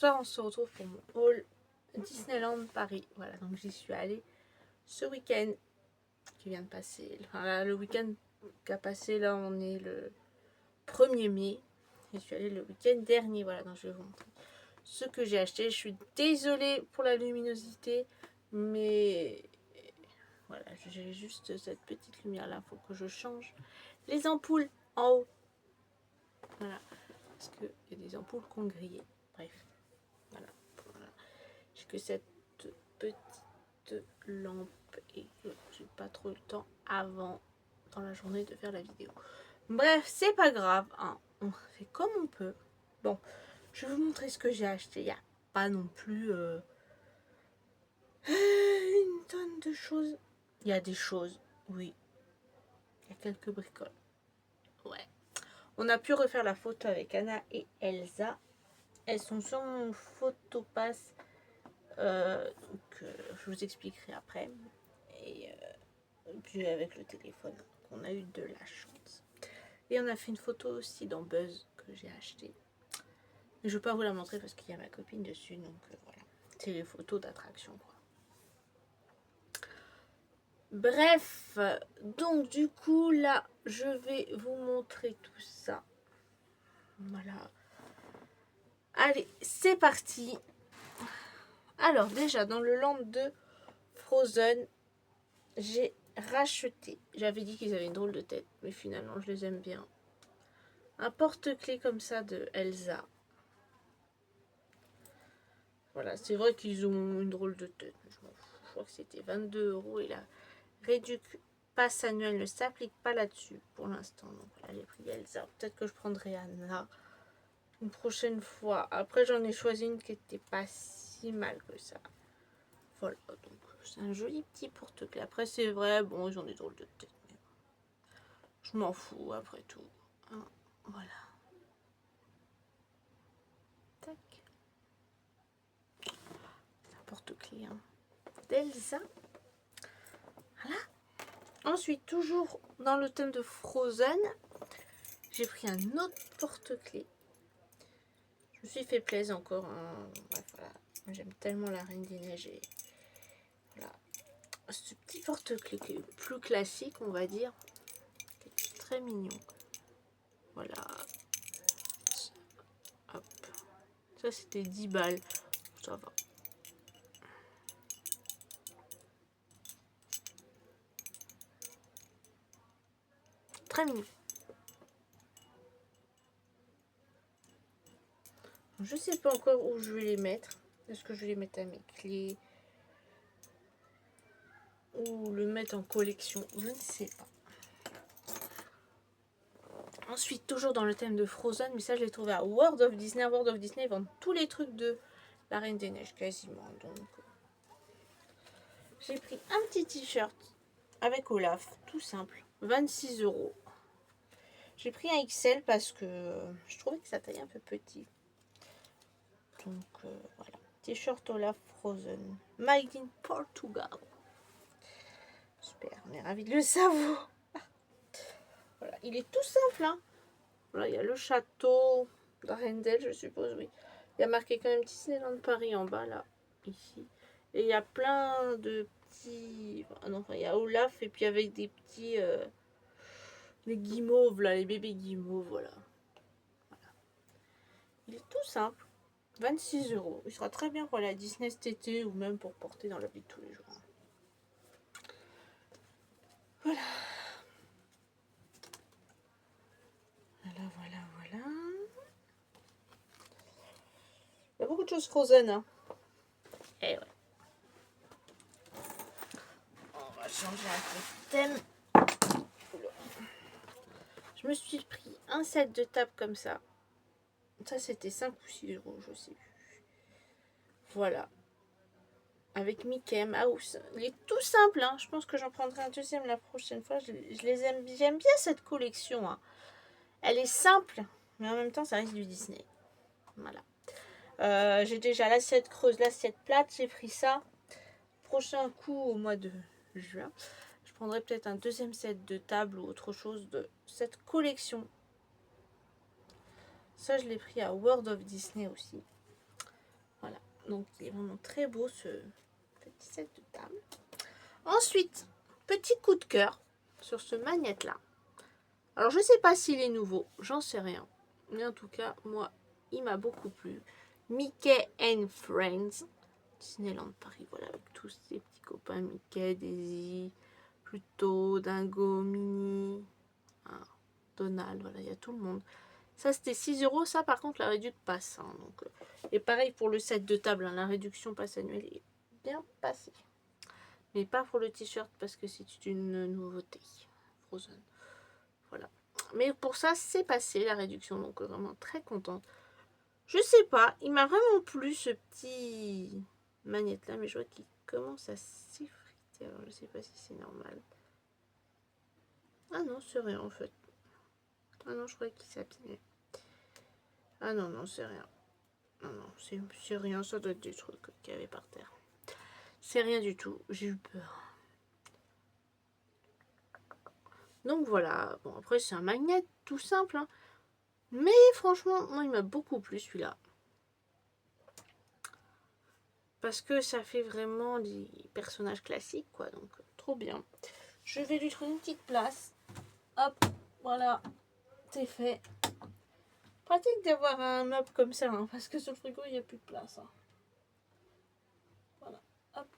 soir, on se retrouve pour mon haul Disneyland Paris. Voilà, donc j'y suis allée ce week-end qui vient de passer. Enfin, là, le week-end qui a passé, là, on est le 1er mai. J'y suis allée le week-end dernier. Voilà, donc je vais vous montrer ce que j'ai acheté. Je suis désolée pour la luminosité, mais voilà, j'ai juste cette petite lumière là. Il faut que je change les ampoules en haut. Voilà, parce qu'il y a des ampoules qui ont grillé. Bref, voilà. J'ai que cette petite lampe et j'ai pas trop le temps avant dans la journée de faire la vidéo. Bref, c'est pas grave, hein. On fait comme on peut. Bon, je vais vous montrer ce que j'ai acheté. Il n'y a pas non plus une tonne de choses. Il y a des choses, oui. Il y a quelques bricoles. Ouais. On a pu refaire la photo avec Anna et Elsa. Elles sont sur mon photopass. Donc, je vous expliquerai après. Et puis avec le téléphone, on a eu de la chance. Et on a fait une photo aussi dans Buzz que j'ai acheté. Mais je ne vais pas vous la montrer parce qu'il y a ma copine dessus. Donc voilà, c'est les photos d'attraction quoi. Bref, donc du coup là, je vais vous montrer tout ça. Voilà. Allez, c'est parti. Alors déjà, dans le land de Frozen, j'ai racheté. J'avais dit qu'ils avaient une drôle de tête, mais finalement, je les aime bien. Un porte-clés comme ça de Elsa. Voilà, c'est vrai qu'ils ont une drôle de tête. Je m'en fous. Je crois que c'était 22 € et la réduc passe annuelle ne s'applique pas là-dessus pour l'instant. Donc voilà, j'ai pris Elsa. Peut-être que je prendrai Anna une prochaine fois. Après, j'en ai choisi une qui était pas si mal que ça. Voilà, donc c'est un joli petit porte-clés. Après, c'est vrai, bon, ils ont des drôles de tête. Mais je m'en fous après tout. Hein, voilà. Tac. C'est un porte-clés hein, d'Elsa. Voilà. Ensuite, toujours dans le thème de Frozen, j'ai pris un autre porte-clés. Je me suis fait plaisir encore. Hein. Bref, voilà. J'aime tellement la Reine des Neiges. Et voilà. Ce petit porte-clés qui est plus classique, on va dire. Qui est très mignon. Voilà. Hop. Ça, c'était 10 balles. Ça va. Très mignon. Je sais pas encore où je vais les mettre. Est-ce que je vais les mettre à mes clés ou le mettre en collection? Je ne sais pas. Ensuite, toujours dans le thème de Frozen, mais ça je l'ai trouvé à World of Disney. À World of Disney, ils vendent tous les trucs de la Reine des Neiges quasiment. Donc, j'ai pris un petit t-shirt avec Olaf, tout simple, 26 €. J'ai pris un XL parce que je trouvais que sa taille un peu petit. Donc voilà, t-shirt Olaf Frozen, made in Portugal. Super, on est ravis de le savoir. Voilà, il est tout simple, hein. Voilà, il y a le château d'Arendelle, je suppose, oui. Il y a marqué quand même Disneyland Paris en bas, là, ici. Et il y a plein de petits... Ah non, enfin, il y a Olaf et puis avec des petits... les guimauves, là, les bébés guimauves, voilà. Voilà. Il est tout simple. 26 €. Il sera très bien pour aller à Disney cet été ou même pour porter dans la vie de tous les jours. Voilà. Voilà, voilà, voilà. Il y a beaucoup de choses Frozen, hein. Eh ouais. On va changer un peu de thème. Je me suis pris un set de table comme ça. Ça, c'était 5 ou 6 €, je sais plus. Voilà. Avec Mickey Mouse. Il est tout simple, hein. Je pense que j'en prendrai un deuxième la prochaine fois. Je les aime. J'aime bien cette collection, hein. Elle est simple, mais en même temps, ça reste du Disney. Voilà. J'ai déjà l'assiette creuse, l'assiette plate. J'ai pris ça. Prochain coup, au mois de juin, je prendrai peut-être un deuxième set de table ou autre chose de cette collection. Ça, je l'ai pris à World of Disney aussi. Donc il est vraiment très beau ce petit set de table. Ensuite, petit coup de cœur sur ce magnète-là. Alors je sais pas s'il est nouveau, j'en sais rien. Mais en tout cas, moi, il m'a beaucoup plu. Mickey and Friends. Disneyland Paris, voilà, avec tous ces petits copains. Mickey, Daisy, Pluto, Dingo, Minnie, hein, Donald, voilà, il y a tout le monde. Ça, c'était 6 €. Ça, par contre, la réduction passe. Hein, donc, et pareil pour le set de table, hein, la réduction passe annuelle est bien passée. Mais pas pour le t-shirt parce que c'est une nouveauté. Frozen. Voilà. Mais pour ça, c'est passé la réduction. Donc, vraiment très contente. Je sais pas, il m'a vraiment plu ce petit magnète là. Mais je vois qu'il commence à s'effriter. Alors, je sais pas si c'est normal. Ah non, c'est rien en fait. Ah non, je croyais qu'il s'abîmait. Ah non, non, c'est rien. Non, non, c'est rien. Ça doit être des trucs qu'il y avait par terre. C'est rien du tout. J'ai eu peur. Donc voilà. Bon, après, c'est un magnet tout simple. Hein. Mais franchement, moi, il m'a beaucoup plu celui-là. Parce que ça fait vraiment des personnages classiques, quoi. Donc, trop bien. Je vais lui trouver une petite place. Hop, voilà. C'est fait. Pratique d'avoir un meuble comme ça, hein, parce que sur le frigo, il n'y a plus de place. Hein. Voilà. Hop.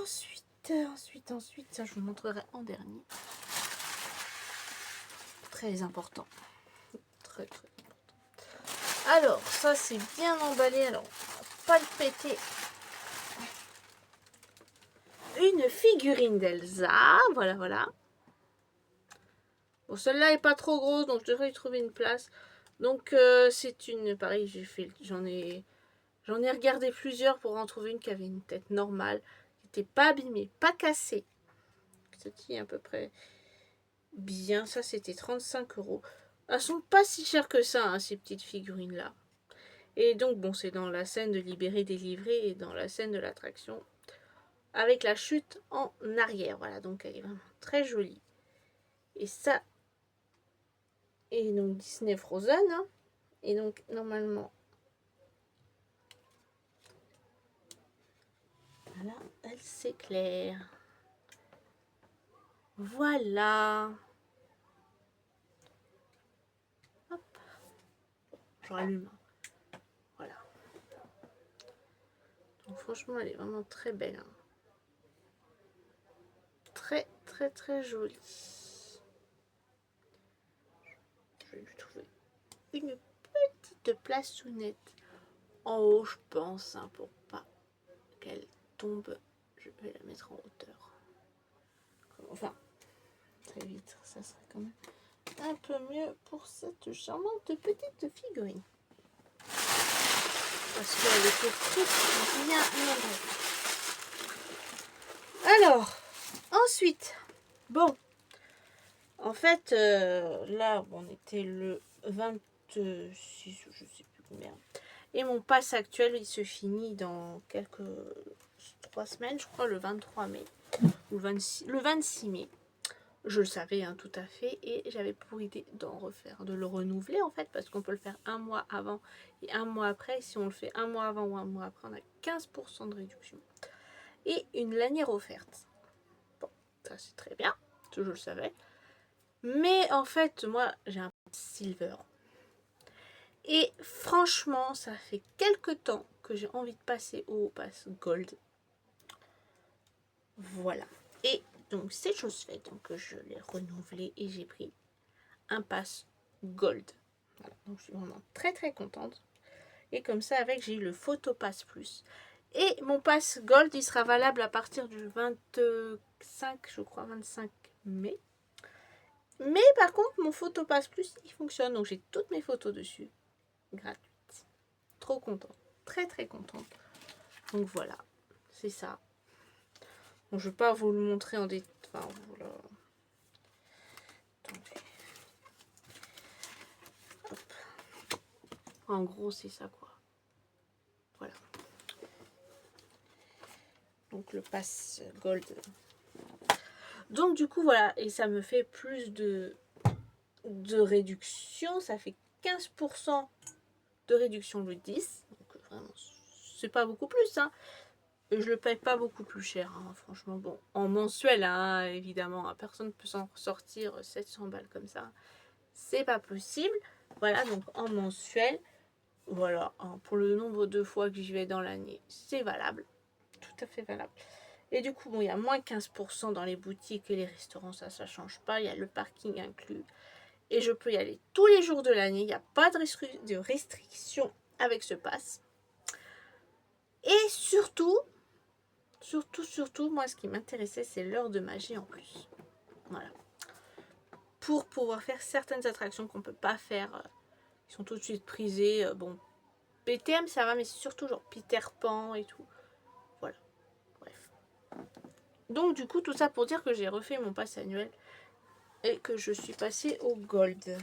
Ensuite, ça je vous montrerai en dernier. Très important. Très important. Alors, ça c'est bien emballé. Alors, on va pas le péter. Une figurine d'Elsa. Voilà, voilà. Bon, celle-là est pas trop grosse, donc je devrais y trouver une place. Donc, c'est une... Pareil, j'en ai regardé plusieurs pour en trouver une qui avait une tête normale, qui n'était pas abîmée, pas cassée. Ça tient à peu près bien. Ça, c'était 35 €. Elles sont pas si chères que ça, hein, ces petites figurines-là. Et donc, bon, c'est dans la scène de Libéré, délivré et dans la scène de l'attraction avec la chute en arrière. Voilà, donc elle est vraiment très jolie. Et ça, et donc Disney Frozen. Hein, et donc, normalement, voilà, elle s'éclaire. Voilà. Hop. Je rallume. Voilà. Donc, franchement, elle est vraiment très belle. Hein. Très, très, très jolie. Je vais lui trouver une petite plaçounette en haut, je pense, hein, pour pas qu'elle tombe. Je vais la mettre en hauteur. Enfin, très vite, ça serait quand même un peu mieux pour cette charmante petite figurine. Parce qu'elle était toute bien emballée. Alors, ensuite, bon, en fait, là, on était le 26, je sais plus combien. Et mon pass actuel, il se finit dans quelques 3 semaines, je crois, le 23 mai. Ou le 26 mai. Je le savais, hein, tout à fait. Et j'avais pour idée d'en refaire, de le renouveler, en fait, parce qu'on peut le faire un mois avant et un mois après. Si on le fait un mois avant ou un mois après, on a 15% de réduction. Et une lanière offerte. Bon, ça c'est très bien, je le savais. Mais en fait, moi, j'ai un silver. Et franchement, ça fait quelques temps que j'ai envie de passer au pass gold. Voilà. Et donc, c'est chose faite. Donc, je l'ai renouvelé et j'ai pris un pass gold. Voilà. Donc, je suis vraiment très, très contente. Et comme ça, avec, j'ai eu le Photo Pass Plus. Et mon pass gold, il sera valable à partir du 25, je crois, 25 mai. Mais par contre, mon Photo Pass Plus, il fonctionne. Donc, j'ai toutes mes photos dessus. Gratuites. Trop contente. Très, très contente. Donc, voilà. C'est ça. Bon, je ne vais pas vous le montrer en détail. Enfin, voilà. Attendez. Hop. En gros, c'est ça, quoi. Voilà. Donc, le pass gold. Donc, du coup, voilà. Et ça me fait plus de réduction. Ça fait 15% de réduction le 10. Donc vraiment, c'est pas beaucoup plus, hein. Je le paye pas beaucoup plus cher, hein, franchement. Bon, en mensuel, hein, évidemment, hein, personne ne peut s'en sortir 700 balles comme ça. C'est pas possible. Voilà, donc en mensuel, voilà, hein, pour le nombre de fois que j'y vais dans l'année, c'est valable. Tout à fait valable. Et du coup, bon, il y a moins 15% dans les boutiques et les restaurants, ça change pas. Il y a le parking inclus. Et je peux y aller tous les jours de l'année. Il n'y a pas de restriction avec ce pass. Et surtout, moi, ce qui m'intéressait, c'est l'heure de magie en plus. Voilà. Pour pouvoir faire certaines attractions qu'on ne peut pas faire, qui sont tout de suite prisées. Bon, BTM, ça va, mais c'est surtout genre Peter Pan et tout. Voilà. Bref. Donc, du coup, tout ça pour dire que j'ai refait mon pass annuel et que je suis passée au Gold.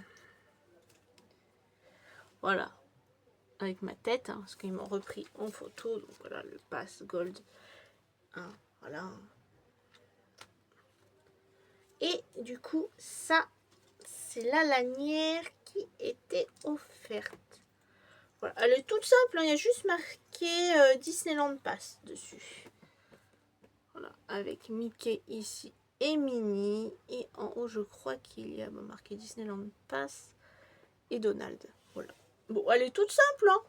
Voilà. Avec ma tête, hein, parce qu'ils m'ont repris en photo. Donc, voilà, le pass Gold. Hein, voilà. Et du coup, ça, c'est la lanière qui était offerte. Voilà. Elle est toute simple, hein, il y a juste marqué Disneyland Pass dessus. Voilà, avec Mickey ici et Minnie. Et en haut, je crois qu'il y a marqué Disneyland Pass et Donald. Voilà. Bon, elle est toute simple, hein.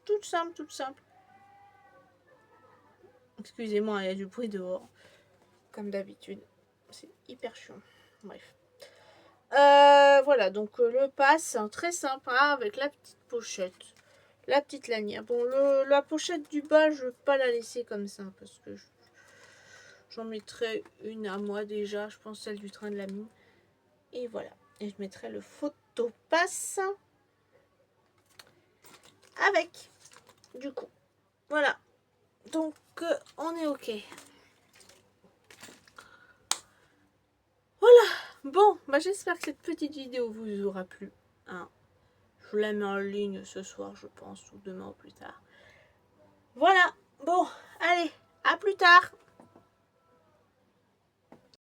Toute simple, toute simple. Excusez-moi, il y a du bruit dehors. Comme d'habitude. C'est hyper chiant. Bref. Voilà, donc le pass, hein, très sympa, avec la petite pochette. La petite lanière. Bon, la pochette du bas, je ne veux pas la laisser comme ça, parce que j'en mettrai une à moi déjà, je pense celle du train de la mine. Et voilà. Et je mettrai le photopass avec, du coup. Voilà. Donc, on est OK. Voilà. Bon, bah j'espère que cette petite vidéo vous aura plu. Hein. Je vous la mets en ligne ce soir, je pense, ou demain ou plus tard. Voilà. Bon, allez, à plus tard.